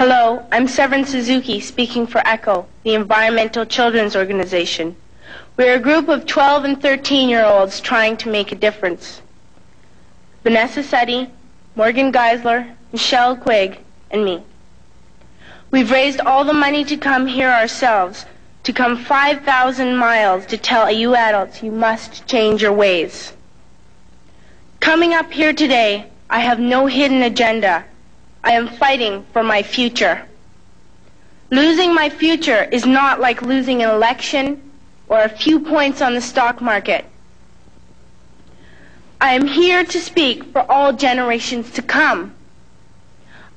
Hello, I'm Severin Suzuki speaking for ECHO, the Environmental Children's Organization. We're a group of 12 and 13-year-olds trying to make a difference. Vanessa Seti, Morgan Geisler, Michelle Quigg, and me. We've raised all the money to come here ourselves, to come 5,000 miles to tell you adults you must change your ways. Coming up here today, I have no hidden agenda. I am fighting for my future. Losing my future is not like losing an election or a few points on the stock market. I am here to speak for all generations to come.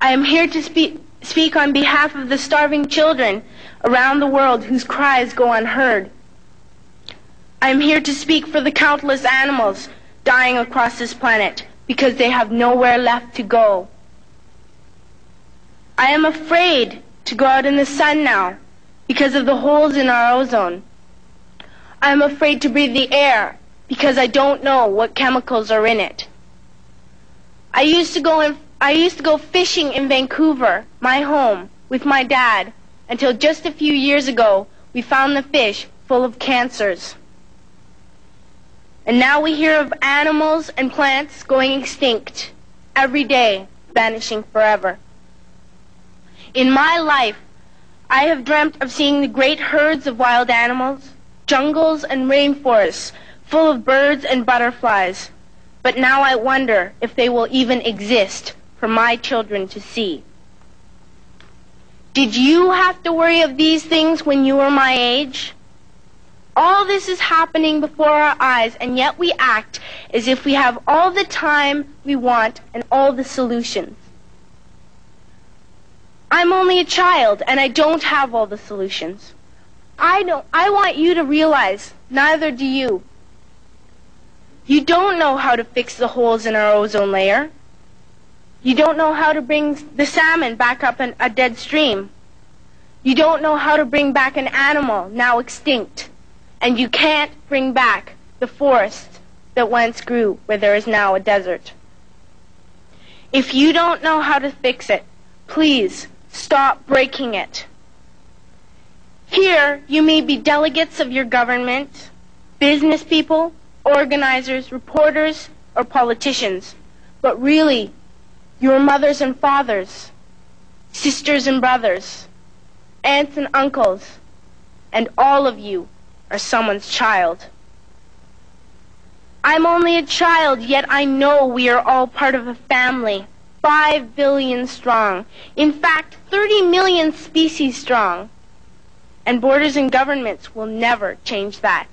I am here to speak on behalf of the starving children around the world whose cries go unheard. I am here to speak for the countless animals dying across this planet because they have nowhere left to go. I am afraid to go out in the sun now because of the holes in our ozone. I am afraid to breathe the air because I don't know what chemicals are in it. I used to go fishing in Vancouver, my home, with my dad, until just a few years ago we found the fish full of cancers. And now we hear of animals and plants going extinct every day, vanishing forever. In my life, I have dreamt of seeing the great herds of wild animals, jungles and rainforests full of birds and butterflies. But now I wonder if they will even exist for my children to see. Did you have to worry of these things when you were my age? All this is happening before our eyes, and yet we act as if we have all the time we want and all the solutions. I'm only a child, and I don't have all the solutions. I want you to realize, neither do you. You don't know how to fix the holes in our ozone layer. You don't know how to bring the salmon back up a dead stream. You don't know how to bring back an animal now extinct. And you can't bring back the forest that once grew where there is now a desert. If you don't know how to fix it, please stop breaking it. Here, you may be delegates of your government, business people, organizers, reporters, or politicians, but really, your mothers and fathers, sisters and brothers, aunts and uncles, and all of you are someone's child. I'm only a child, yet I know we are all part of a family, 5 billion strong. In fact, 30 million species strong. And borders and governments will never change that.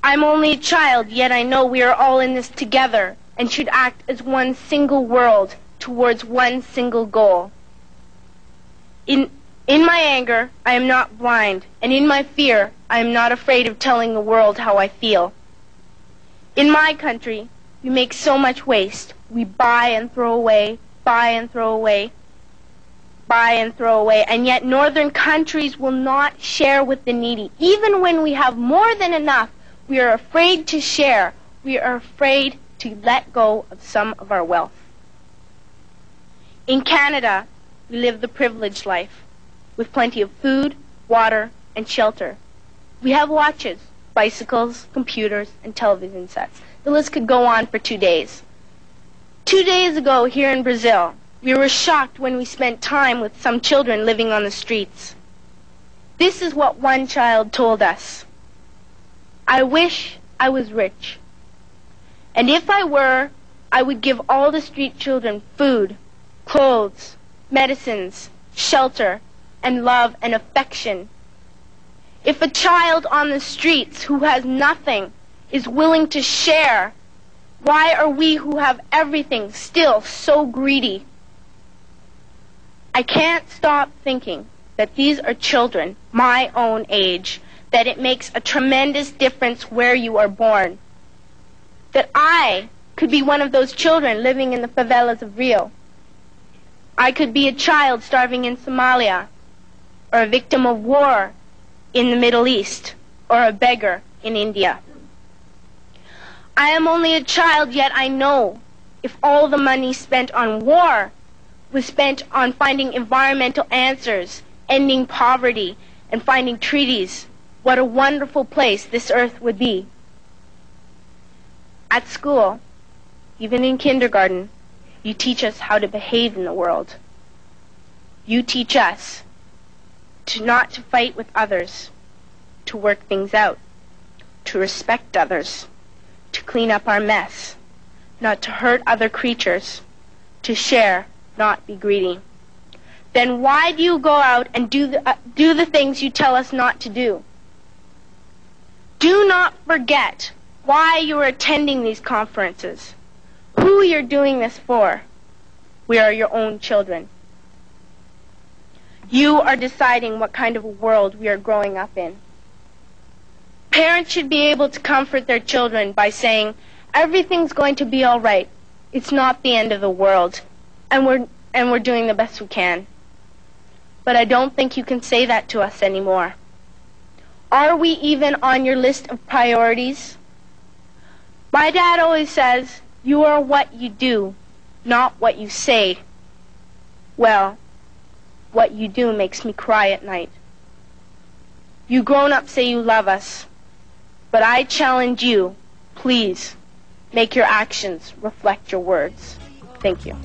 I'm only a child, yet I know we are all in this together and should act as one single world towards one single goal. In my anger, I am not blind, and in my fear, I am not afraid of telling the world how I feel. In my country, we make so much waste. We buy and throw away, buy and throw away, buy and throw away, and yet northern countries will not share with the needy. Even when we have more than enough, we are afraid to share. We are afraid to let go of some of our wealth. In Canada, we live the privileged life, with plenty of food, water, and shelter. We have watches, bicycles, computers, and television sets. The list could go on for 2 days. 2 days ago, here in Brazil, we were shocked when we spent time with some children living on the streets. This is what one child told us. I wish I was rich. And if I were, I would give all the street children food, clothes, medicines, shelter, and love and affection. If a child on the streets who has nothing is willing to share, why are we who have everything still so greedy? I can't stop thinking that these are children my own age, that it makes a tremendous difference where you are born. That I could be one of those children living in the favelas of Rio. I could be a child starving in Somalia, or a victim of war in the Middle East, or a beggar in India. I am only a child, yet I know if all the money spent on war was spent on finding environmental answers, ending poverty, and finding treaties, what a wonderful place this earth would be. At school, even in kindergarten, you teach us how to behave in the world. You teach us not to fight with others, to work things out, to respect others, to clean up our mess, not to hurt other creatures, to share, not be greedy. Then why do you go out and do the things you tell us not to do? Do not forget why you are attending these conferences, who you're doing this for. We are your own children. You are deciding what kind of a world we are growing up in. Parents should be able to comfort their children by saying, everything's going to be all right. It's not the end of the world, and we're doing the best we can. But I don't think you can say that to us anymore. Are we even on your list of priorities? My dad always says, you are what you do, not what you say. Well, what you do makes me cry at night. You grown-ups say you love us, but I challenge you, please, make your actions reflect your words. Thank you.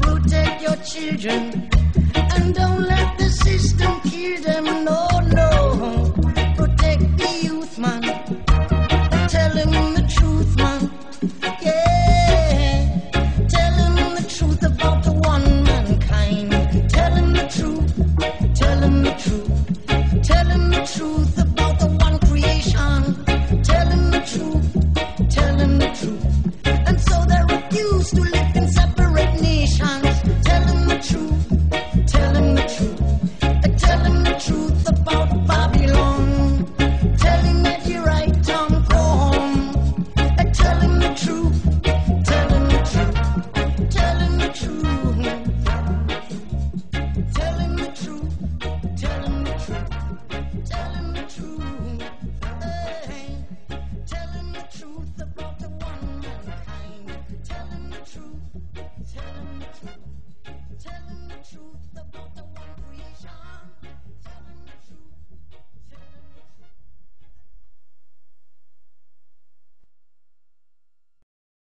Protect your children and don't let the system kill them. No, no. Protect the youth, man. Tell him the truth, man. Yeah. Tell him the truth about the one mankind. Tell him the truth. Tell him the truth. Tell him the truth about the one creation. Tell him the truth. Tell him the truth. And so they refuse to live in separate nations. Tell him the truth. Tell him the truth. Tell him the truth about Babylon. Tell him that you're right on home. Tell him the truth. Tell him the truth. Tell him the truth. Tell him the truth. Tell him the truth. Tell him the truth. Hey. Tell him the truth about the one mankind. Tell him the truth. Tell him the truth.